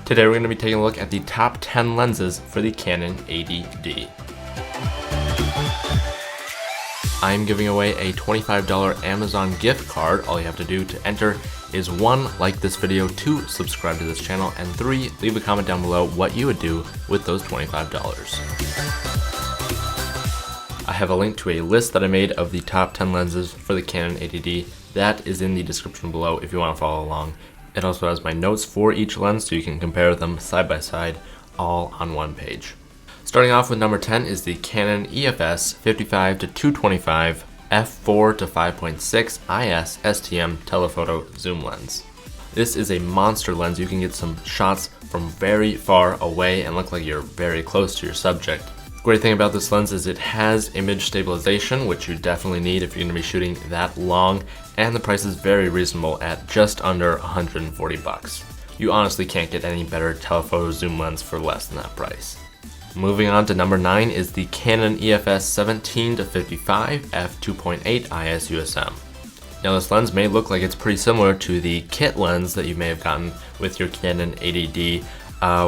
Today we're going to be taking a look at the top 10 lenses for the Canon 80D. I'm giving away a $25 Amazon gift card. All you have to do to enter is 1, like this video, 2, subscribe to this channel, and 3, leave a comment down below what you would do with those $25. I have a link to a list that I made of the top 10 lenses for the Canon 80D. That is in the description below if you want to follow along. It also has my notes for each lens so you can compare them side by side, all on one page. Starting off with number 10 is the Canon EF 55 to 225 f4 to 5.6 IS STM telephoto zoom lens. This is a monster lens. You can get some shots from very far away and look like you're very close to your subject. Great thing about this lens is it has image stabilization, which you definitely need if you're going to be shooting that long, and the price is very reasonable at just under 140 bucks. You honestly can't get any better telephoto zoom lens for less than that price. Moving on to number 9 is the Canon EF 17 to 55 f2.8 IS USM. Now this lens may look like it's pretty similar to the kit lens that you may have gotten with your Canon 80D,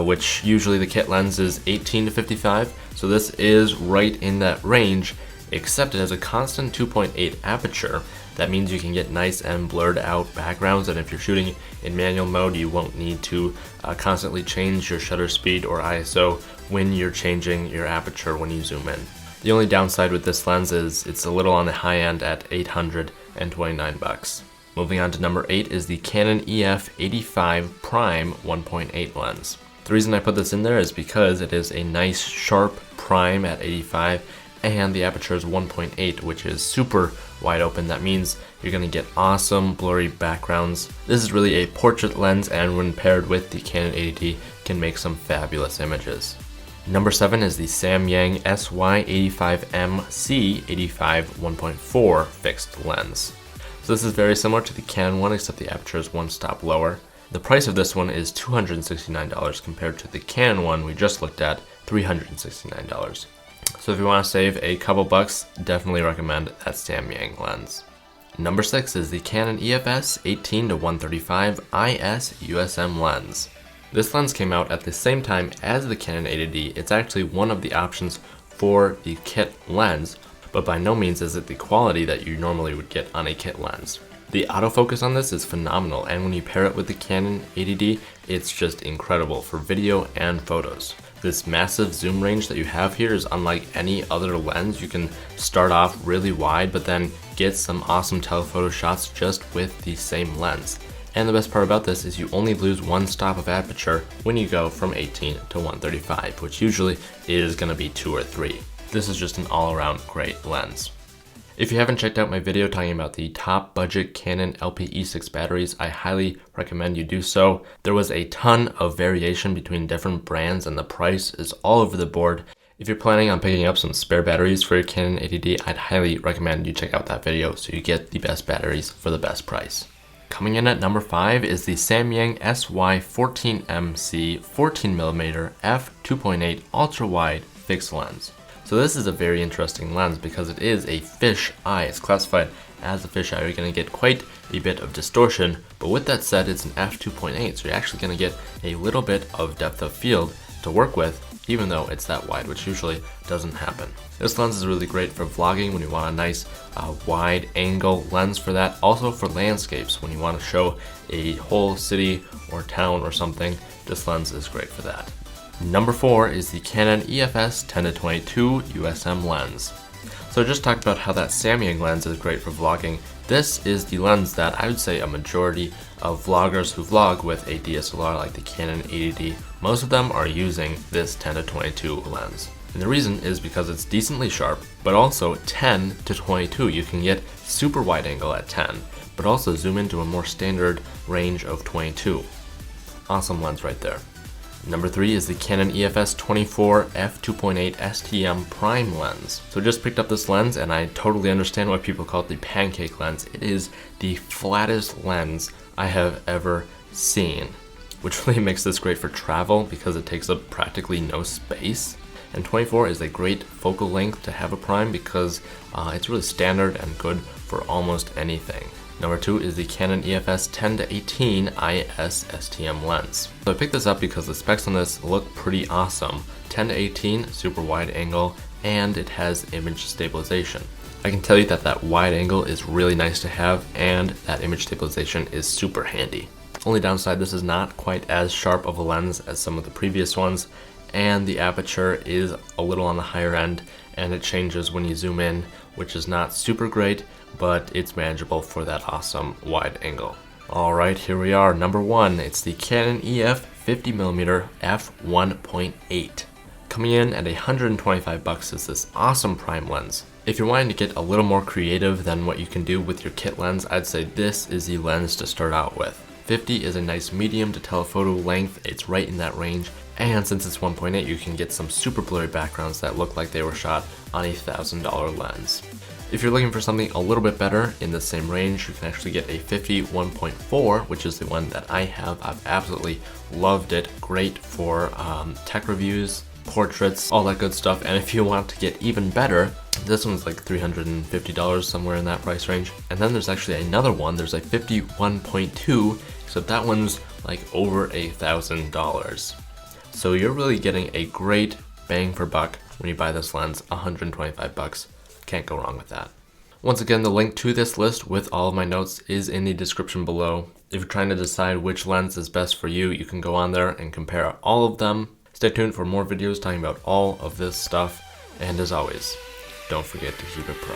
which usually the kit lens is 18 to 55, so this is right in that range, except it has a constant 2.8 aperture. That means you can get nice and blurred out backgrounds, and if you're shooting in manual mode, you won't need to constantly change your shutter speed or ISO when you're changing your aperture when you zoom in. The only downside with this lens is it's a little on the high end at 829 bucks. Moving on to number 8 is the Canon EF85 Prime 1.8 lens. The reason I put this in there is because it is a nice sharp prime at 85 and the aperture is 1.8, which is super wide open. That means you're going to get awesome blurry backgrounds. This is really a portrait lens, and when paired with the Canon 80D can make some fabulous images. Number 7 is the Samyang SY85MC85 1.4 fixed lens. So this is very similar to the Canon one, except the aperture is one stop lower. The price of this one is $269 compared to the Canon one we just looked at, $369. So if you want to save a couple bucks, definitely recommend that Samyang lens. Number 6 is the Canon EF 18 to 135 IS USM lens. This lens came out at the same time as the Canon 80D. It's actually one of the options for the kit lens, but by no means is it the quality that you normally would get on a kit lens. The autofocus on this is phenomenal, and when you pair it with the Canon 80D, it's just incredible for video and photos. This massive zoom range that you have here is unlike any other lens. You can start off really wide, but then get some awesome telephoto shots just with the same lens. And the best part about this is you only lose one stop of aperture when you go from 18 to 135, which usually is going to be 2 or 3. This is just an all-around great lens. If you haven't checked out my video talking about the top budget Canon LP-E6 batteries, I highly recommend you do so. There was a ton of variation between different brands and the price is all over the board. If you're planning on picking up some spare batteries for your Canon 80D, I'd highly recommend you check out that video so you get the best batteries for the best price. Coming in at number 5 is the Samyang SY14MC 14mm f2.8 ultra-wide fixed lens. So this is a very interesting lens because it is a fish eye. It's classified as a fish eye. You're going to get quite a bit of distortion, but with that said, it's an f2.8, so you're actually going to get a little bit of depth of field to work with, even though it's that wide, which usually doesn't happen. This lens is really great for vlogging when you want a nice wide angle lens for that. Also for landscapes, when you want to show a whole city or town or something, this lens is great for that. Number 4 is the Canon EF 10 to 22 USM lens. So I just talked about how that Samyang lens is great for vlogging. This is the lens that I would say a majority of vloggers who vlog with a DSLR like the Canon 80D, most of them are using this 10 to 22 lens. And the reason is because it's decently sharp, but also 10 to 22, you can get super wide angle at 10, but also zoom into a more standard range of 22. Awesome lens right there. Number 3 is the Canon EF24 f2.8 STM prime lens. So just picked up this lens and I totally understand why people call it the pancake lens. It is the flattest lens I have ever seen, which really makes this great for travel because it takes up practically no space. And 24 is a great focal length to have a prime because it's really standard and good for almost anything. Number 2 is the Canon EFS 10-18 IS STM lens. So I picked this up because the specs on this look pretty awesome. 10-18, super wide angle, and it has image stabilization. I can tell you that that wide angle is really nice to have, and that image stabilization is super handy. Only downside, this is not quite as sharp of a lens as some of the previous ones, and the aperture is a little on the higher end, and it changes when you zoom in, which is not super great, but it's manageable for that awesome wide angle. Alright, here we are. Number 1, it's the Canon EF 50mm f1.8. Coming in at $125 is this awesome prime lens. If you're wanting to get a little more creative than what you can do with your kit lens, I'd say this is the lens to start out with. 50 is a nice medium to telephoto length, it's right in that range, and since it's 1.8 you can get some super blurry backgrounds that look like they were shot on a $1,000 lens. If you're looking for something a little bit better in the same range, you can actually get a 50 1.4, which is the one that I have. I've absolutely loved it. Great for tech reviews, portraits, all that good stuff. And if you want to get even better, this one's like $350, somewhere in that price range. And then there's actually another one. There's a 50 1.2, except that one's like over $1,000. So you're really getting a great bang for buck when you buy this lens, $125. Can't go wrong with that. Once again, the link to this list with all of my notes is in the description below. If you're trying to decide which lens is best for you, you can go on there and compare all of them. Stay tuned for more videos talking about all of this stuff. And as always, don't forget to keep it pro.